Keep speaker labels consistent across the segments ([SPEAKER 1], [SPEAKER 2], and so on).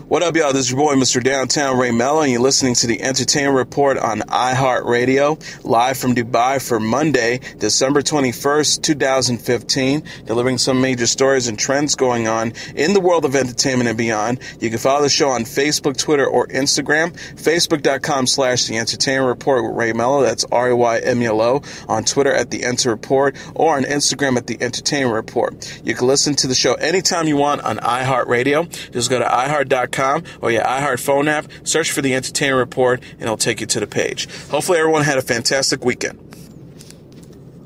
[SPEAKER 1] What up, y'all? This is your boy, Mr. Downtown Ray Melo, and you're listening to the Entertainment Report on iHeartRadio, live from Dubai for Monday, December 21st, 2015, delivering some major stories and trends going on in the world of entertainment and beyond. You can follow the show on Facebook, Twitter, or Instagram, facebook.com/The Entertainment Report with Ray Melo, that's RAYMELO, on Twitter at The Enter Report, or on Instagram at The Entertainment Report. You can listen to the show anytime you want on iHeartRadio. Just go to iHeart.com or your iHeart phone app, search for the Entertainment Report, and it'll take you to the page. Hopefully everyone had a fantastic weekend.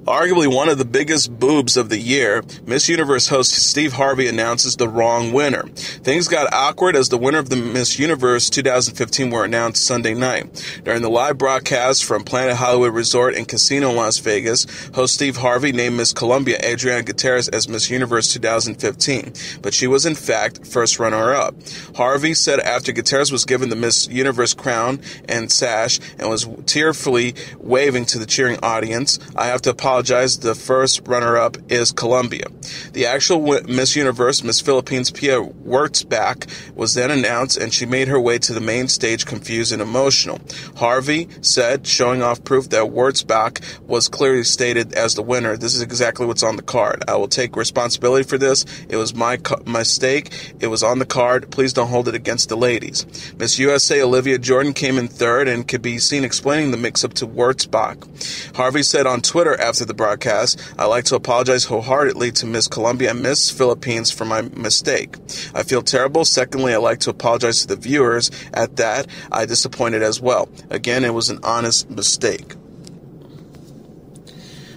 [SPEAKER 1] Arguably one of the biggest boobs of the year, Miss Universe host Steve Harvey announces the wrong winner. Things got awkward as the winner of the Miss Universe 2015 were announced Sunday night. During the live broadcast from Planet Hollywood Resort and Casino in Las Vegas, host Steve Harvey named Miss Colombia Adriana Gutierrez as Miss Universe 2015, but she was in fact first runner-up. Harvey said after Gutierrez was given the Miss Universe crown and sash and was tearfully waving to the cheering audience, "I have to apologize, the first runner-up is Colombia." The actual Miss Universe, Miss Philippines Pia Wurtzbach, was then announced, and she made her way to the main stage confused and emotional. Harvey said, showing off proof that Wurtzbach was clearly stated as the winner, "This is exactly what's on the card. I will take responsibility for this. It was my mistake. It was on the card. Please don't hold it against the ladies." Miss USA Olivia Jordan came in third and could be seen explaining the mix-up to Wurtzbach. Harvey said on Twitter after the broadcast, "I'd like to apologize wholeheartedly to Miss Colombia and Miss Philippines for my mistake. I feel terrible. Secondly, I'd like to apologize to the viewers. At that, I disappointed as well. Again, it was an honest mistake."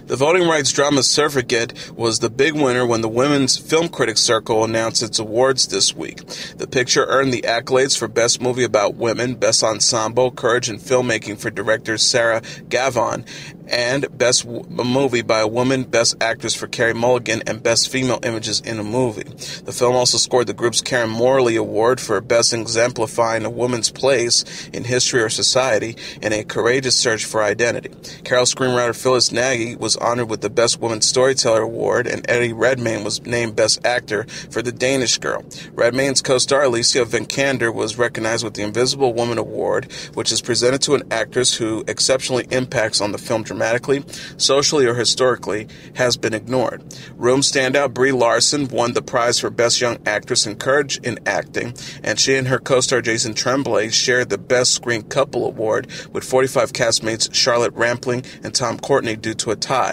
[SPEAKER 1] The voting rights drama Surrogate was the big winner when the Women's Film Critics Circle announced its awards this week. The picture earned the accolades for Best Movie About Women, Best Ensemble, Courage in Filmmaking for director Sarah Gavon, and Best Movie by a Woman, Best Actress for Carey Mulligan, and Best Female Images in a Movie. The film also scored the group's Karen Morley Award for Best Exemplifying a Woman's Place in History or Society in a Courageous Search for Identity. Carol screenwriter Phyllis Nagy was honored with the Best Woman Storyteller Award, and Eddie Redmayne was named Best Actor for The Danish Girl. Redmayne's co-star Alicia Vikander was recognized with the Invisible Woman Award, which is presented to an actress who exceptionally impacts on the film dramatically, socially, or historically, has been ignored. Room standout Brie Larson won the prize for Best Young Actress in Courage in Acting, and she and her co-star Jason Tremblay shared the Best Screen Couple Award with 45 castmates Charlotte Rampling and Tom Courtney due to a tie.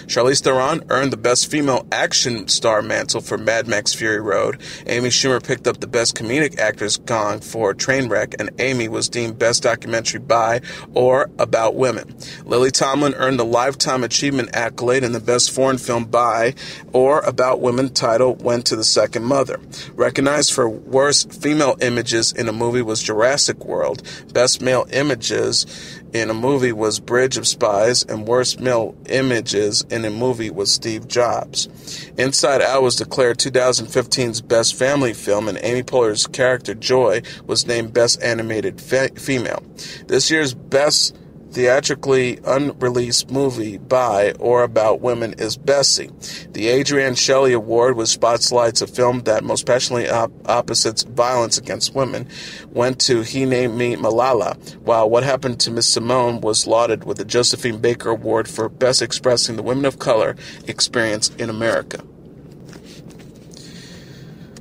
[SPEAKER 1] Charlize Theron earned the Best Female Action Star mantle for Mad Max Fury Road. Amy Schumer picked up the Best Comedic Actress gong for Trainwreck, and Amy was deemed Best Documentary by or About Women. Lily Tomlin earned the Lifetime Achievement accolade, and the Best Foreign Film by or About Women title went to The Second Mother. Recognized for Worst Female Images in a Movie was Jurassic World. Best Male Images in a Movie was Bridge of Spies, and Worst Male Images in a Movie was Steve Jobs. Inside Out was declared 2015's Best Family Film, and Amy Poehler's character Joy was named Best Animated Female. This year's Best Theatrically Unreleased Movie by or About Women is Bessie. The Adrienne Shelley Award, which spotlights a film that most passionately opposites violence against women, went to He Named Me Malala, while What Happened to Miss Simone was lauded with the Josephine Baker Award for Best Expressing the Women of Color Experience in America.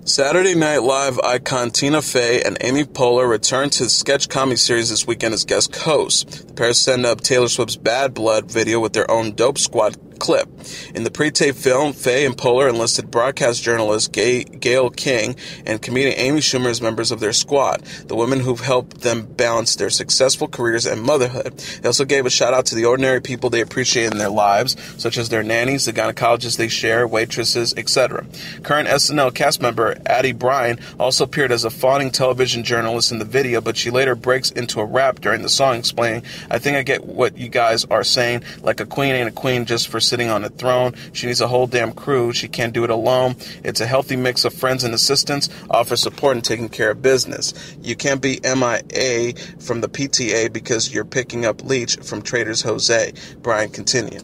[SPEAKER 1] Saturday Night Live icon Tina Fey and Amy Poehler returned to the sketch comedy series this weekend as guest hosts. The pair sent up Taylor Swift's Bad Blood video with their own Dope Squad clip. In the pre-tape film, Fey and Poehler enlisted broadcast journalist Gayle King and comedian Amy Schumer as members of their squad, the women who've helped them balance their successful careers and motherhood. They also gave a shout-out to the ordinary people they appreciate in their lives, such as their nannies, the gynecologists they share, waitresses, etc. Current SNL cast member Addie Bryan also appeared as a fawning television journalist in the video, but she later breaks into a rap during the song explaining, "I think I get what you guys are saying, like a queen ain't a queen just for sitting on a throne. She needs a whole damn crew. She can't do it alone. It's a healthy mix of friends and assistants, offer support and taking care of business. You can't be MIA from the PTA because you're picking up Leach from Trader's Jose," Bryan continued.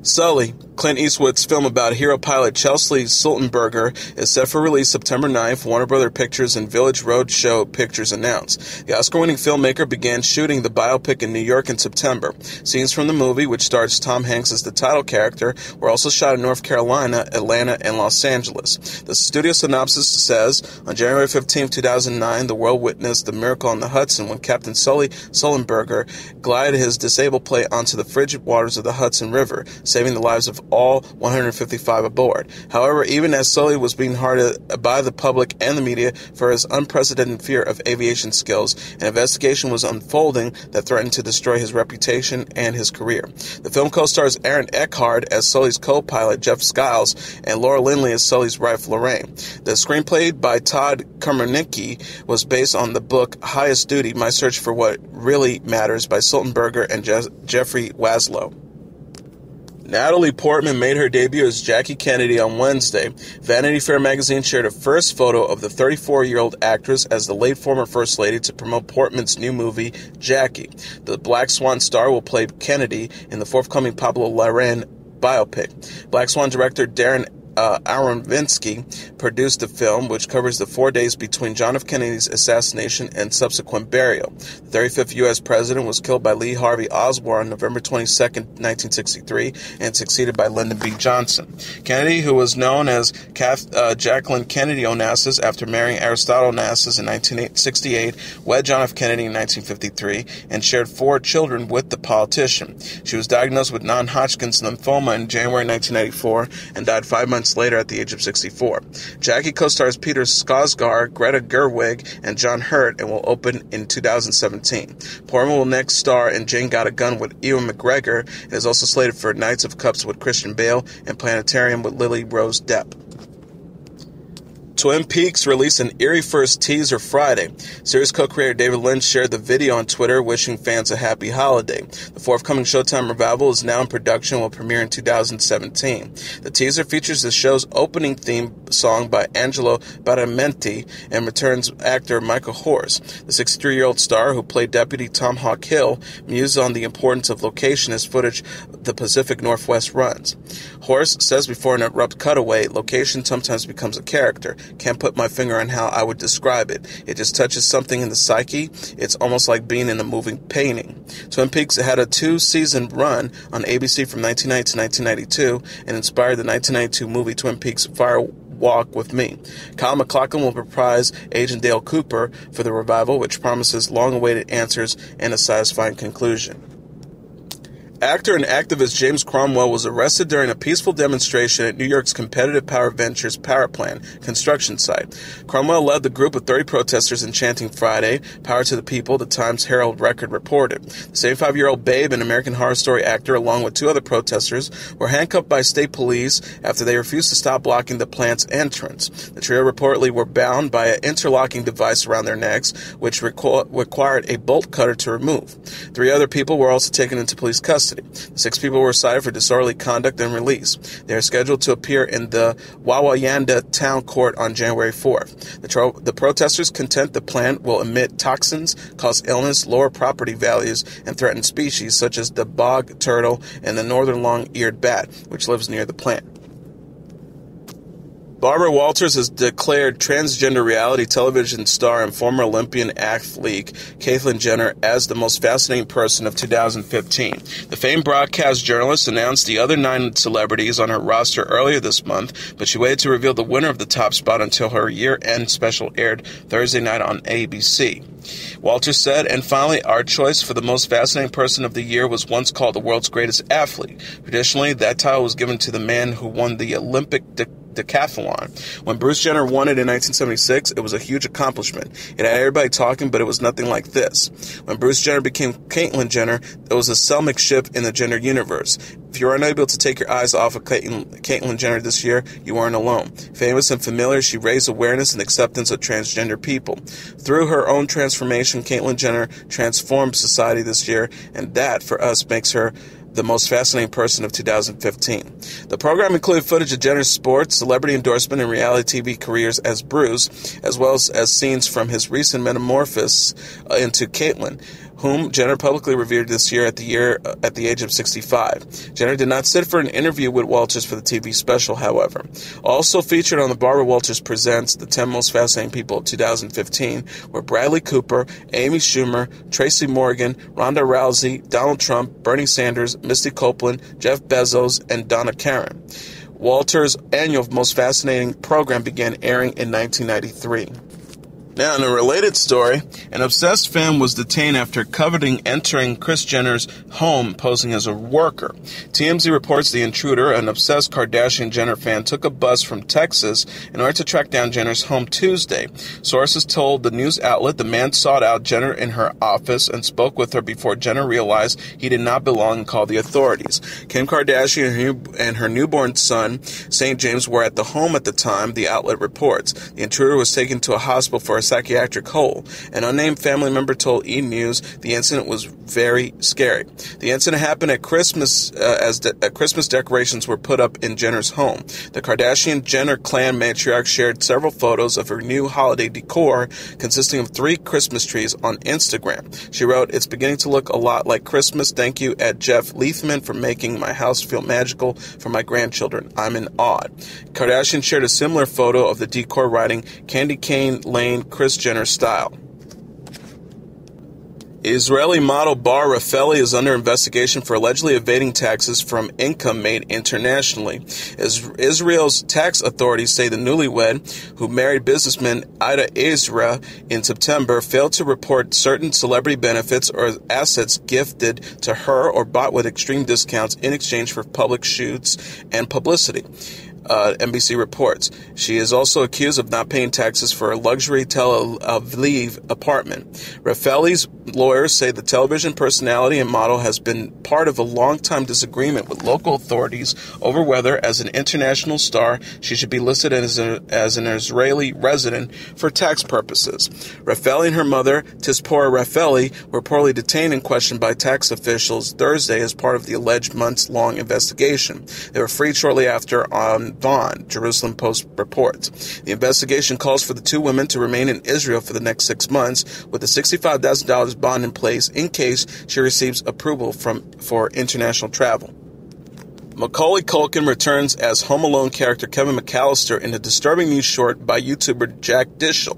[SPEAKER 1] Sully, Clint Eastwood's film about hero pilot Chesley Sullenberger, is set for release September 9th, Warner Bros. Pictures and Village Roadshow Pictures announced. The Oscar-winning filmmaker began shooting the biopic in New York in September. Scenes from the movie, which stars Tom Hanks as the title character, were also shot in North Carolina, Atlanta, and Los Angeles. The studio synopsis says, on January 15, 2009, the world witnessed the miracle on the Hudson when Captain Sully Sullenberger glided his disabled plane onto the frigid waters of the Hudson River, saving the lives of all 155 aboard. However, even as Sully was being hearted by the public and the media for his unprecedented fear of aviation skills, an investigation was unfolding that threatened to destroy his reputation and his career. The film co-stars Aaron Eckhart as Sully's co-pilot Jeff Skiles and Laura Lindley as Sully's wife Lorraine. The screenplay by Todd Kermnicki was based on the book Highest Duty, My Search for What Really Matters by Sullenberger and Jeffrey Waslow. Natalie Portman made her debut as Jackie Kennedy on Wednesday. Vanity Fair magazine shared a first photo of the 34-year-old actress as the late former First Lady to promote Portman's new movie, Jackie. The Black Swan star will play Kennedy in the forthcoming Pablo Larraín biopic. Black Swan director Darren Aronofsky produced the film, which covers the 4 days between John F. Kennedy's assassination and subsequent burial. The 35th U.S. president was killed by Lee Harvey Oswald on November 22, 1963, and succeeded by Lyndon B. Johnson. Kennedy, who was known as Jacqueline Kennedy Onassis after marrying Aristotle Onassis in 1968, wed John F. Kennedy in 1953, and shared 4 children with the politician. She was diagnosed with non-Hodgkin's lymphoma in January 1994 and died 5 months later at the age of 64. Jackie co-stars Peter Skarsgård, Greta Gerwig, and John Hurt and will open in 2017. Portman will next star in Jane Got a Gun with Ewan McGregor and is also slated for Knights of Cups with Christian Bale and Planetarium with Lily Rose Depp. Twin Peaks released an eerie first teaser Friday. Series co-creator David Lynch shared the video on Twitter, wishing fans a happy holiday. The forthcoming Showtime revival is now in production and will premiere in 2017. The teaser features the show's opening theme song by Angelo Badalamenti and returns actor Michael Horse. The 63-year-old star, who played Deputy Tom Hawk Hill, mused on the importance of location as footage the Pacific Northwest runs. Horse says before an abrupt cutaway, location sometimes becomes a character. Can't put my finger on how I would describe it. It just touches something in the psyche. It's almost like being in a moving painting. Twin Peaks had a 2-season run on ABC from 1990 to 1992 and inspired the 1992 movie Twin Peaks Fire Walk with Me. Kyle MacLachlan will reprise Agent Dale Cooper for the revival, which promises long-awaited answers and a satisfying conclusion. Actor and activist James Cromwell was arrested during a peaceful demonstration at New York's Competitive Power Ventures power plant construction site. Cromwell led the group of 30 protesters in chanting Friday, Power to the People, the Times-Herald Record reported. The 75-year-old Babe, an American Horror Story actor, along with 2 other protesters, were handcuffed by state police after they refused to stop blocking the plant's entrance. The trio reportedly were bound by an interlocking device around their necks, which required a bolt cutter to remove. 3 other people were also taken into police custody. 6 people were cited for disorderly conduct and released. They are scheduled to appear in the Wawayanda Town Court on January 4th. The protesters contend the plant will emit toxins, cause illness, lower property values, and threaten species such as the bog turtle and the northern long-eared bat, which lives near the plant. Barbara Walters has declared transgender reality television star and former Olympian athlete Caitlyn Jenner as the most fascinating person of 2015. The famed broadcast journalist announced the other 9 celebrities on her roster earlier this month, but she waited to reveal the winner of the top spot until her year-end special aired Thursday night on ABC. Walters said, and finally, our choice for the most fascinating person of the year was once called the world's greatest athlete. Traditionally, that title was given to the man who won the Olympic decathlon. When Bruce Jenner won it in 1976, it was a huge accomplishment. It had everybody talking, but it was nothing like this. When Bruce Jenner became Caitlyn Jenner, it was a selmic shift in the gender universe. If you were unable to take your eyes off of Caitlyn Jenner this year, you weren't alone. Famous and familiar, she raised awareness and acceptance of transgender people. Through her own transformation, Caitlyn Jenner transformed society this year, and that, for us, makes her the most fascinating person of 2015. The program included footage of Jenner's sports, celebrity endorsement, and reality TV careers as Bruce, as well as scenes from his recent metamorphosis into Caitlyn, whom Jenner publicly revered this year at the age of 65. Jenner did not sit for an interview with Walters for the TV special, however. Also featured on the Barbara Walters Presents The 10 Most Fascinating People of 2015 were Bradley Cooper, Amy Schumer, Tracy Morgan, Ronda Rousey, Donald Trump, Bernie Sanders, Misty Copeland, Jeff Bezos, and Donna Karan. Walters' annual Most Fascinating program began airing in 1993. Now, in a related story, an obsessed fan was detained after coveting entering Kris Jenner's home posing as a worker. TMZ reports the intruder, an obsessed Kardashian-Jenner fan, took a bus from Texas in order to track down Jenner's home Tuesday. Sources told the news outlet the man sought out Jenner in her office and spoke with her before Jenner realized he did not belong and called the authorities. Kim Kardashian and her newborn son, St. James, were at the home at the time, the outlet reports. The intruder was taken to a hospital for a psychiatric hold. An unnamed family member told E! News the incident was very scary. The incident happened at Christmas as Christmas decorations were put up in Jenner's home. The Kardashian-Jenner clan matriarch shared several photos of her new holiday decor consisting of 3 Christmas trees on Instagram. She wrote, "It's beginning to look a lot like Christmas. Thank you at Jeff Leithman for making my house feel magical for my grandchildren. I'm in awe." Kardashian shared a similar photo of the decor writing Candy Cane Lane Kris Jenner style. Israeli model Bar Raffaele is under investigation for allegedly evading taxes from income made internationally. Israel's tax authorities say the newlywed, who married businessman Ida Ezra in September, failed to report certain celebrity benefits or assets gifted to her or bought with extreme discounts in exchange for public shoots and publicity. NBC reports. She is also accused of not paying taxes for a luxury Tel Aviv apartment. Raffaele's lawyers say the television personality and model has been part of a long-time disagreement with local authorities over whether, as an international star, she should be listed as an Israeli resident for tax purposes. Raffaele and her mother, Tispora Raffaele, were reportedly detained and questioned by tax officials Thursday as part of the alleged months-long investigation. They were freed shortly after on bond, Jerusalem Post reports. The investigation calls for the 2 women to remain in Israel for the next 6 months, with a $65,000 bond in place in case she receives approval for international travel. Macaulay Culkin returns as Home Alone character Kevin McAllister in a disturbing new short by YouTuber Jack Dishel.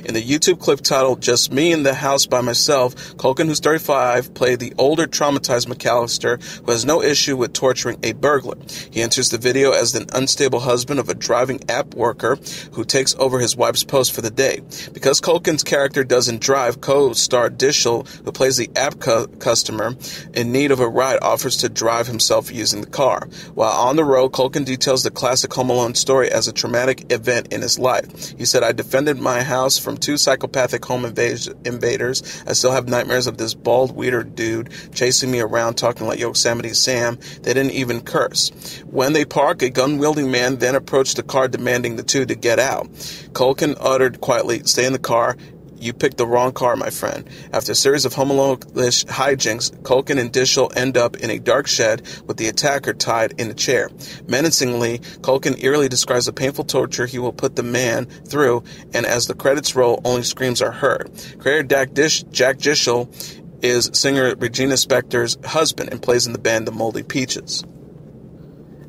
[SPEAKER 1] In the YouTube clip titled Just Me in the House by Myself, Culkin, who's 35, played the older traumatized McAllister who has no issue with torturing a burglar. He enters the video as an unstable husband of a driving app worker who takes over his wife's post for the day. Because Culkin's character doesn't drive, co-star Dishel, who plays the app customer in need of a ride, offers to drive himself using the car. While on the road, Culkin details the classic Home Alone story as a traumatic event in his life. He said, "I defended my house from 2 psychopathic home invaders. I still have nightmares of this bald weeder dude chasing me around talking like Yosemite Sam. They didn't even curse. When they park, a gun-wielding man then approached the car demanding the 2 to get out. Culkin uttered quietly, 'Stay in the car. You picked the wrong car, my friend.' After a series of Home Alone-ish hijinks, Culkin and Dishel end up in a dark shed with the attacker tied in a chair. Menacingly, Culkin eerily describes the painful torture he will put the man through, and as the credits roll, only screams are heard. Creator Jack Dishel is singer Regina Spektor's husband and plays in the band The Moldy Peaches.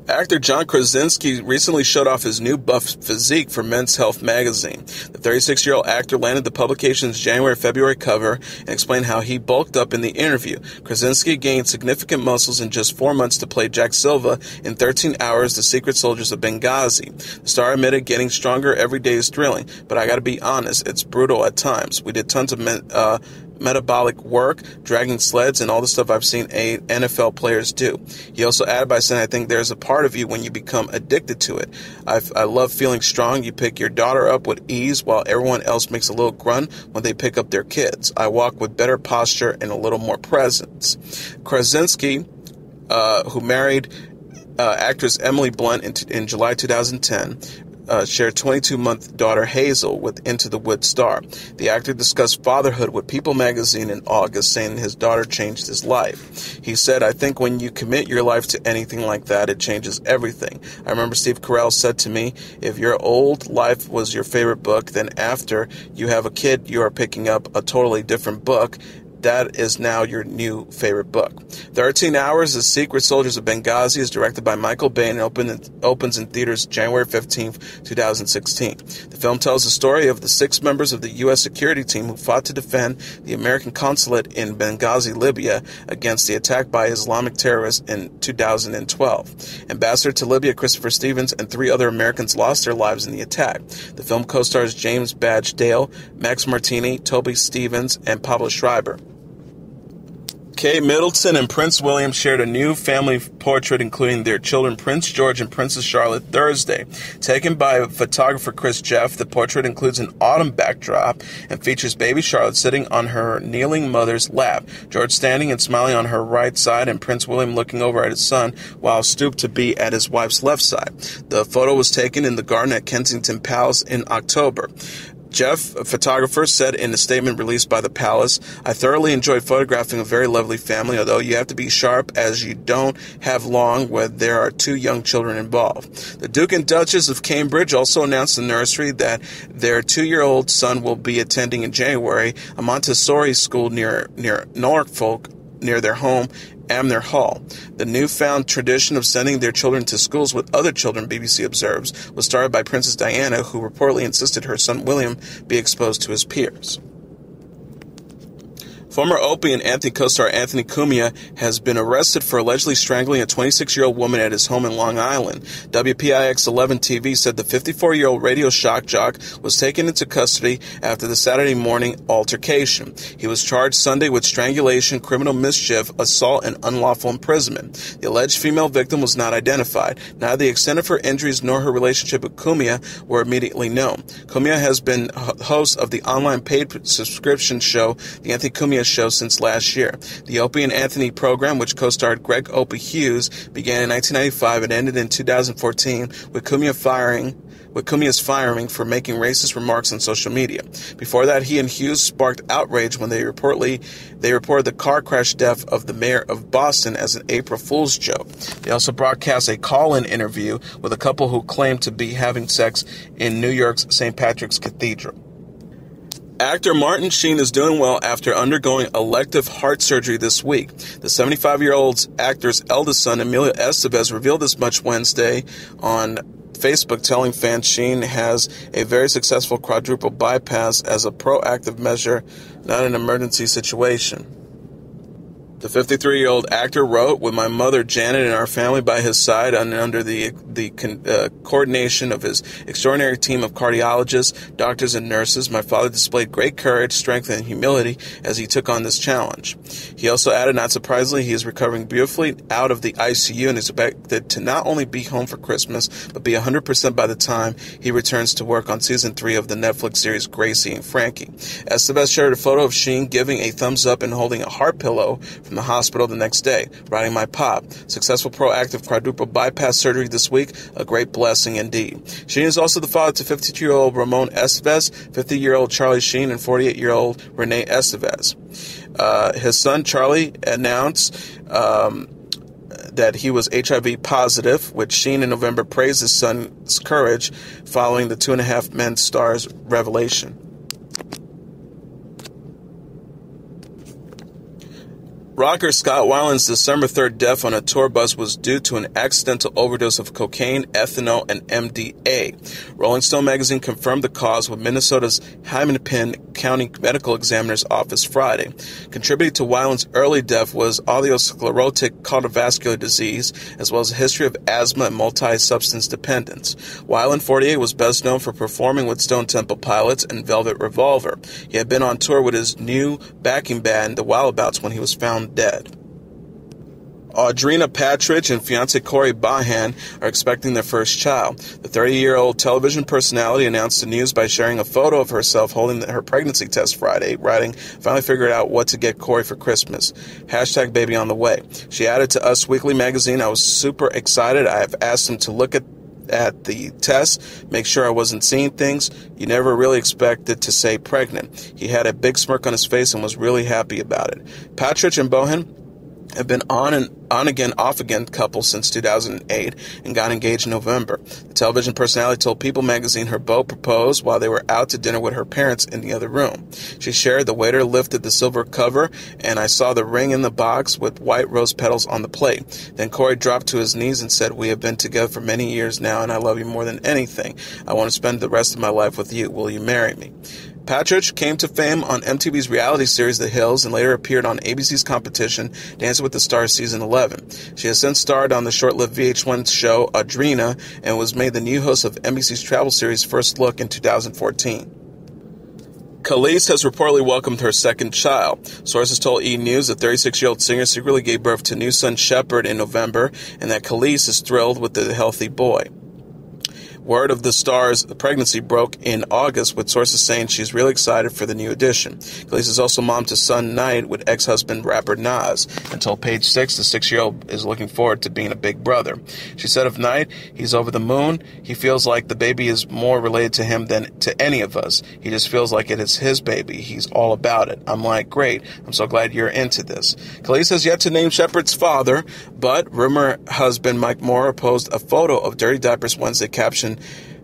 [SPEAKER 1] Actor John Krasinski recently showed off his new buff physique for Men's Health magazine. The 36-year-old actor landed the publication's January-February cover and explained how he bulked up in the interview. Krasinski gained significant muscles in just 4 months to play Jack Silva in 13 Hours, The Secret Soldiers of Benghazi. The star admitted getting stronger every day is thrilling, but I gotta be honest, it's brutal at times. We did tons of metabolic work, dragging sleds, and all the stuff I've seen NFL players do. He also added by saying, I think there's a part of you when you become addicted to it. I love feeling strong. You pick your daughter up with ease while everyone else makes a little grunt when they pick up their kids. I walk with better posture and a little more presence. Krasinski, who married actress Emily Blunt in July 2010, shared 22-month daughter Hazel with Into the Woods star. The actor discussed fatherhood with People magazine in August, saying his daughter changed his life. He said, I think when you commit your life to anything like that, it changes everything. I remember Steve Carell said to me, if your old life was your favorite book, then after you have a kid, you are picking up a totally different book. that is now your new favorite book. 13 Hours, The Secret Soldiers of Benghazi is directed by Michael Bay and opens in theaters January 15th, 2016. The film tells the story of the 6 members of the U.S. security team who fought to defend the American consulate in Benghazi, Libya, against the attack by Islamic terrorists in 2012. Ambassador to Libya Christopher Stevens and 3 other Americans lost their lives in the attack. The film co-stars James Badge Dale, Max Martini, Toby Stevens, and Pablo Schreiber. Kate Middleton and Prince William shared a new family portrait including their children Prince George and Princess Charlotte Thursday. Taken by photographer Chris Jeff, the portrait includes an autumn backdrop and features baby Charlotte sitting on her kneeling mother's lap, George standing and smiling on her right side, and Prince William looking over at his son while stooped to be at his wife's left side. The photo was taken in the garden at Kensington Palace in October. Jeff, a photographer, said in a statement released by the Palace, "I thoroughly enjoyed photographing a very lovely family, although you have to be sharp as you don't have long when there are 2 young children involved." The Duke and Duchess of Cambridge also announced in the nursery that their 2-year-old son will be attending in January a Montessori school near Norfolk, near their home, Amner Hall. The newfound tradition of sending their children to schools with other children, BBC observes, was started by Princess Diana, who reportedly insisted her son William be exposed to his peers. Former Opie and Anthony co-star Anthony Cumia has been arrested for allegedly strangling a 26-year-old woman at his home in Long Island. WPIX 11 TV said the 54-year-old radio shock jock was taken into custody after the Saturday morning altercation. He was charged Sunday with strangulation, criminal mischief, assault, and unlawful imprisonment. The alleged female victim was not identified. Neither the extent of her injuries nor her relationship with Cumia were immediately known. Cumia has been host of the online paid subscription show, The Anthony Cumia Show, since last year. The Opie and Anthony program, which co-starred Greg Opie Hughes, began in 1995 and ended in 2014 with Cumia's firing for making racist remarks on social media. Before that, he and Hughes sparked outrage when they reported the car crash death of the mayor of Boston as an April Fool's joke. They also broadcast a call-in interview with a couple who claimed to be having sex in New York's St. Patrick's Cathedral. Actor Martin Sheen is doing well after undergoing elective heart surgery this week. The 75-year-old actor's eldest son, Emilio Estevez, revealed this much Wednesday on Facebook, telling fans Sheen has a very successful quadruple bypass as a proactive measure, not an emergency situation. The 53-year-old actor wrote, "With my mother Janet and our family by his side and under the coordination of his extraordinary team of cardiologists, doctors, and nurses, my father displayed great courage, strength, and humility as he took on this challenge." He also added, not surprisingly, he is recovering beautifully out of the ICU and is expected to not only be home for Christmas, but be 100% by the time he returns to work on Season 3 of the Netflix series Gracie and Frankie. Estevez shared a photo of Sheen giving a thumbs up and holding a heart pillow from the hospital the next day, writing, "My pop. Successful proactive quadruple bypass surgery this week. A great blessing indeed." Sheen is also the father to 52-year-old Ramon Estevez, 50-year-old Charlie Sheen, and 48-year-old Renee Estevez. His son Charlie announced that he was HIV positive, which Sheen in November praised his son's courage following the 2.5 Men star's revelation. Rocker Scott Wieland's December 3rd death on a tour bus was due to an accidental overdose of cocaine, ethanol, and MDA. Rolling Stone magazine confirmed the cause with Minnesota's Hennepin County Medical Examiner's Office Friday. Contributing to Wieland's early death was atherosclerotic cardiovascular disease, as well as a history of asthma and multi-substance dependence. Wieland, 48, was best known for performing with Stone Temple Pilots and Velvet Revolver. He had been on tour with his new backing band, the Wildabouts, when he was found dead. Audrina Patridge and fiancé Corey Bahan are expecting their first child. The 30-year-old television personality announced the news by sharing a photo of herself holding her pregnancy test Friday, writing, "Finally figured out what to get Corey for Christmas. # baby on the way." She added to Us Weekly magazine, "I was super excited. I have asked him to look at the test, make sure I wasn't seeing things. You never really expected to say pregnant." He had a big smirk on his face and was really happy about it. Patridge and Bohan have been on again, off again couple since 2008 and got engaged in November. The television personality told People magazine her beau proposed while they were out to dinner with her parents in the other room. She shared, "The waiter lifted the silver cover and I saw the ring in the box with white rose petals on the plate. Then Corey dropped to his knees and said, 'We have been together for many years now and I love you more than anything. I want to spend the rest of my life with you. Will you marry me?'" Patridge came to fame on MTV's reality series The Hills and later appeared on ABC's competition Dancing with the Stars Season 11. She has since starred on the short-lived VH1 show Audrina and was made the new host of NBC's travel series First Look in 2014. Kelis has reportedly welcomed her second child. Sources told E! News the 36-year-old singer secretly gave birth to new son Shepard in November and that Kelis is thrilled with the healthy boy. Word of the star's pregnancy broke in August, with sources saying she's really excited for the new addition. Kelis is also mom to son Knight with ex-husband rapper Nas, and told Page Six the 6-year-old is looking forward to being a big brother. She said of Knight, "He's over the moon. He feels like the baby is more related to him than to any of us. He just feels like it is his baby. He's all about it." I'm like, "Great. I'm so glad you're into this." Kelis has yet to name Shepard's father, but rumor husband Mike Moore posted a photo of dirty diapers Wednesday captioned,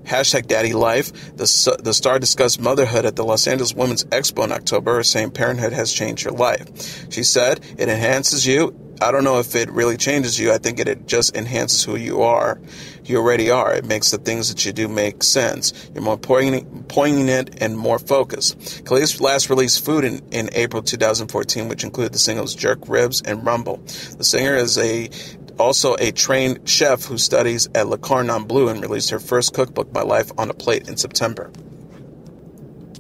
[SPEAKER 1] #DaddyLife. The star discussed motherhood at the Los Angeles Women's Expo in October, saying parenthood has changed her life. She said, "It enhances you. I don't know if it really changes you. I think it just enhances who you are. You already are. It makes the things that you do make sense. You're more poignant and more focused." Kelis last released Food in April 2014, which included the singles Jerk Ribs and Rumble. The singer is also a trained chef who studies at Le Cordon Bleu and released her first cookbook, My Life on a Plate, in September.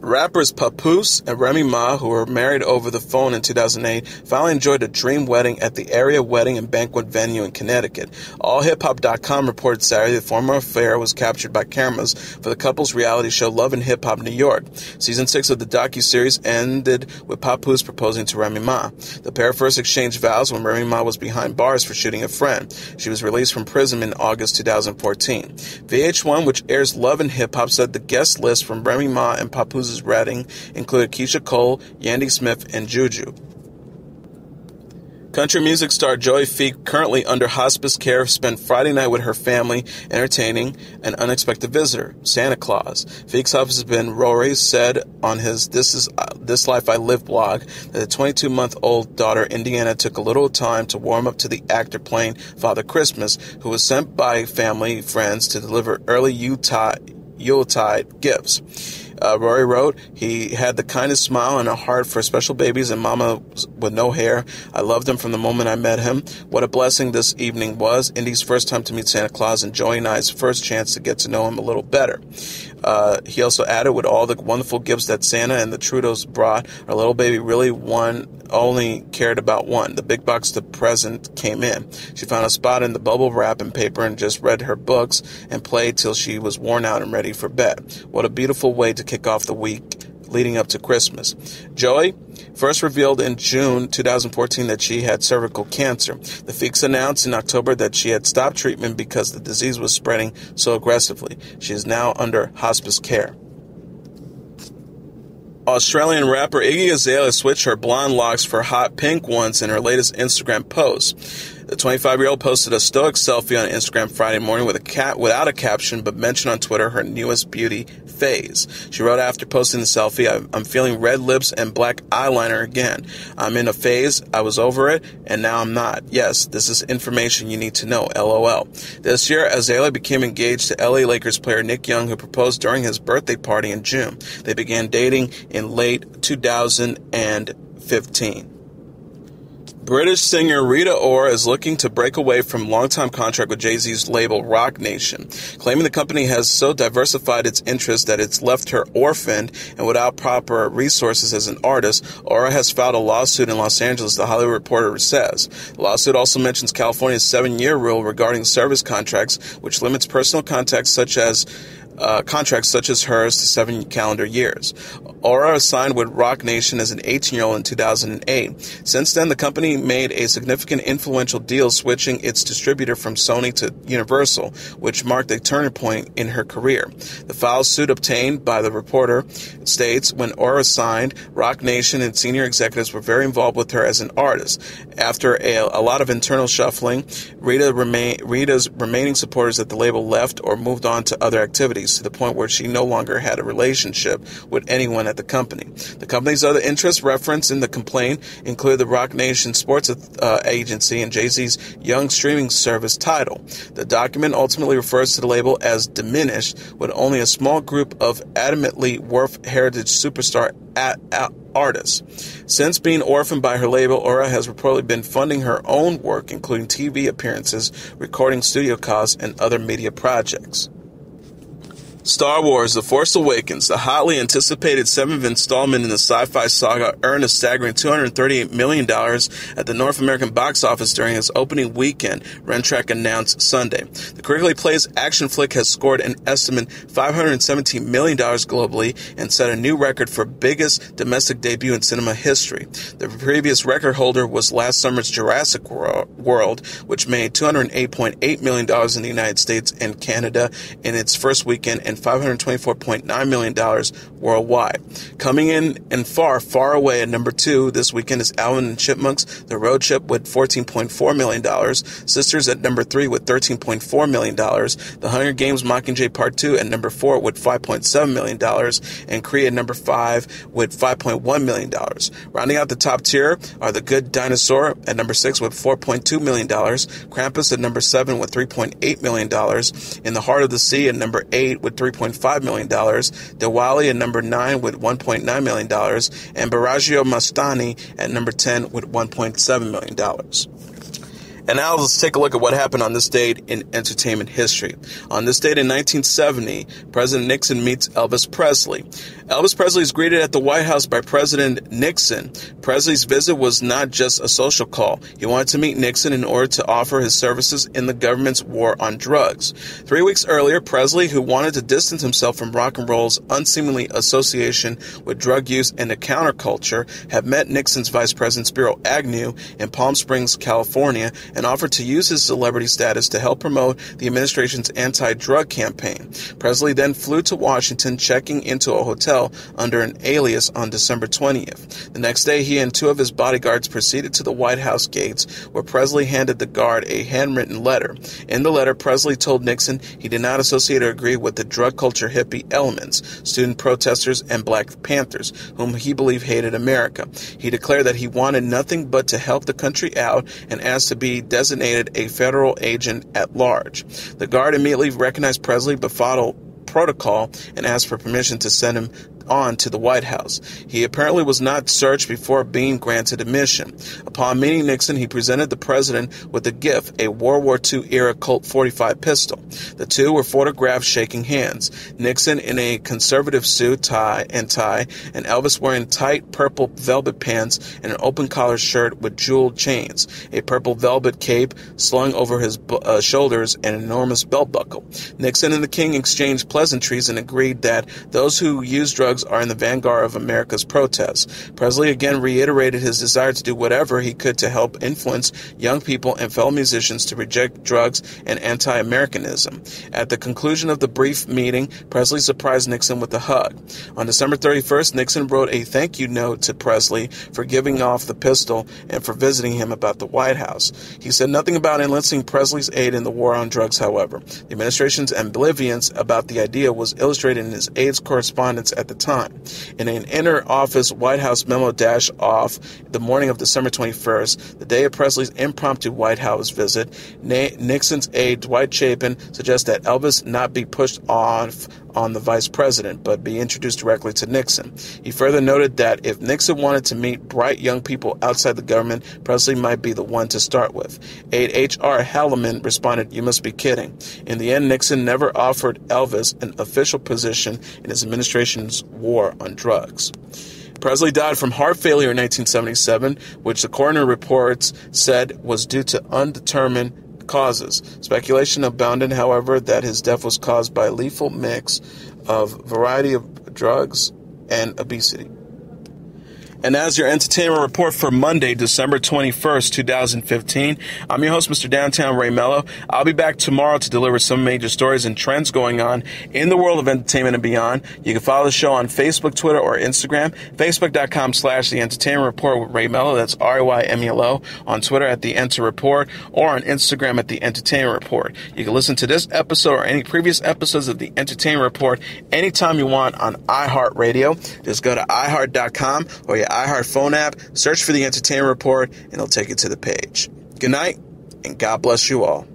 [SPEAKER 1] Rappers Papoose and Remy Ma, who were married over the phone in 2008, finally enjoyed a dream wedding at the area wedding and banquet venue in Connecticut. AllHipHop.com reported Saturday the former affair was captured by cameras for the couple's reality show Love and Hip Hop New York. Season 6 of the docuseries ended with Papoose proposing to Remy Ma. The pair first exchanged vows when Remy Ma was behind bars for shooting a friend. She was released from prison in August 2014. VH1, which airs Love and Hip Hop, said the guest list from Remy Ma and Papoose's wedding included Keisha Cole, Yandy Smith, and Juju. Country music star Joey Feek, currently under hospice care, spent Friday night with her family entertaining an unexpected visitor, Santa Claus. Feek's husband Rory said on his This Life I Live blog that the 22-month-old daughter Indiana took a little time to warm up to the actor playing Father Christmas, who was sent by family friends to deliver early Yuletide gifts. Rory wrote, "He had the kindest smile and a heart for special babies and mama with no hair. I loved him from the moment I met him. What a blessing this evening was. Indy's first time to meet Santa Claus and Joey and I's first chance to get to know him a little better." He also added, "With all the wonderful gifts that Santa and the Trudeaus brought, our little baby really only cared about one. The big box the present came in. She found a spot in the bubble wrap and paper and just read her books and played till she was worn out and ready for bed. What a beautiful way to kick off the week leading up to Christmas." Joey first revealed in June 2014 that she had cervical cancer. The Feeks announced in October that she had stopped treatment because the disease was spreading so aggressively. She is now under hospice care. Australian rapper Iggy Azalea switched her blonde locks for hot pink ones in her latest Instagram post. The 25-year-old posted a stoic selfie on Instagram Friday morning with a cat without a caption, but mentioned on Twitter her newest beauty phase. She wrote after posting the selfie, "I'm feeling red lips and black eyeliner again. I'm in a phase. I was over it, and now I'm not. Yes, this is information you need to know. LOL." This year, Azalea became engaged to LA Lakers player Nick Young, who proposed during his birthday party in June. They began dating in late 2015. British singer Rita Ora is looking to break away from longtime contract with Jay-Z's label Rock Nation, claiming the company has so diversified its interests that it's left her orphaned and without proper resources as an artist. Ora has filed a lawsuit in Los Angeles, The Hollywood Reporter says. The lawsuit also mentions California's 7-year rule regarding service contracts, which limits personal contracts such as hers to 7 calendar years. Ora signed with Rock Nation as an 18-year-old in 2008. Since then, the company company made a significant influential deal switching its distributor from Sony to Universal, which marked a turning point in her career. The file suit obtained by the reporter states when Ora signed, Roc Nation and senior executives were very involved with her as an artist. After a lot of internal shuffling, Rita's remaining supporters at the label left or moved on to other activities to the point where she no longer had a relationship with anyone at the company. The company's other interests referenced in the complaint include the Roc Nation Sports Agency and Jay-Z's young streaming service Tidal. The document ultimately refers to the label as diminished, with only a small group of adamantly Worth Heritage superstar artists. Since being orphaned by her label, Ora has reportedly been funding her own work, including TV appearances, recording studio costs, and other media projects. Star Wars: The Force Awakens, the hotly anticipated seventh installment in the sci-fi saga, earned a staggering $238 million at the North American box office during its opening weekend, Rentrack announced Sunday. The critically praised action flick has scored an estimated $517 million globally and set a new record for biggest domestic debut in cinema history. The previous record holder was last summer's Jurassic World, which made $208.8 million in the United States and Canada in its first weekend and $524.9 million worldwide. Coming in and far, far away at number 2 this weekend is Alvin and Chipmunks, The Road Trip with $14.4 million, Sisters at number 3 with $13.4 million, The Hunger Games Mockingjay Part 2 at number 4 with $5.7 million, and Kree at number 5 with $5.1 million. Rounding out the top tier are The Good Dinosaur at number 6 with $4.2 million, Krampus at number 7 with $3.8 million, In the Heart of the Sea at number 8 with $3.5 million, Diwali at number 9 with $1.9 million, and Baraggio Mastani at number 10 with $1.7 million. And now let's take a look at what happened on this date in entertainment history. On this date in 1970, President Nixon meets Elvis Presley. Elvis Presley is greeted at the White House by President Nixon. Presley's visit was not just a social call. He wanted to meet Nixon in order to offer his services in the government's war on drugs. 3 weeks earlier, Presley, who wanted to distance himself from rock and roll's unseemly association with drug use and the counterculture, had met Nixon's Vice President Spiro Agnew in Palm Springs, California, and offered to use his celebrity status to help promote the administration's anti-drug campaign. Presley then flew to Washington, checking into a hotel under an alias on December 20th. The next day, he and 2 of his bodyguards proceeded to the White House gates, where Presley handed the guard a handwritten letter. In the letter, Presley told Nixon he did not associate or agree with the drug culture hippie elements, student protesters, and Black Panthers, whom he believed hated America. He declared that he wanted nothing but to help the country out and asked to be designated a federal agent at large. The guard immediately recognized Presley but followed protocol and asked for permission to send him on to the White House. He apparently was not searched before being granted admission. Upon meeting Nixon, he presented the president with a gift, a World War II-era Colt 45 pistol. The two were photographed shaking hands, Nixon in a conservative suit, tie, and Elvis wearing tight purple velvet pants and an open-collar shirt with jeweled chains, a purple velvet cape slung over his shoulders, and an enormous belt buckle. Nixon and the king exchanged pleasantries and agreed that those who use drugs are in the vanguard of America's protests. Presley again reiterated his desire to do whatever he could to help influence young people and fellow musicians to reject drugs and anti-Americanism. At the conclusion of the brief meeting, Presley surprised Nixon with a hug. On December 31st, Nixon wrote a thank you note to Presley for giving off the pistol and for visiting him about the White House. He said nothing about enlisting Presley's aid in the war on drugs, however. The administration's ambivalence about the idea was illustrated in his aide's correspondence at the time. In an inter-office White House memo dash off the morning of December 21st, the day of Presley's impromptu White House visit, Nixon's aide Dwight Chapin suggests that Elvis not be pushed off on the vice president, but be introduced directly to Nixon. He further noted that if Nixon wanted to meet bright young people outside the government, Presley might be the one to start with. Aide H.R. Halleman responded, "You must be kidding." In the end, Nixon never offered Elvis an official position in his administration's war on drugs. Presley died from heart failure in 1977, which the coroner reports said was due to undetermined causes. Speculation abounded, however, that his death was caused by a lethal mix of variety of drugs and obesity. And as your entertainment report for Monday, December 21st, 2015, I'm your host, Mr. Downtown Ray Melo. I'll be back tomorrow to deliver some major stories and trends going on in the world of entertainment and beyond. You can follow the show on Facebook, Twitter, or Instagram. Facebook.com/The Entertainment Report with Ray Melo. That's RAYMELO. On Twitter at The Enter Report, or on Instagram at The Entertainment Report. You can listen to this episode or any previous episodes of The Entertainment Report anytime you want on iHeartRadio. Just go to iHeart.com or your iHeart phone app, search for The Entertainment Report, and it'll take you to the page. Good night, and God bless you all.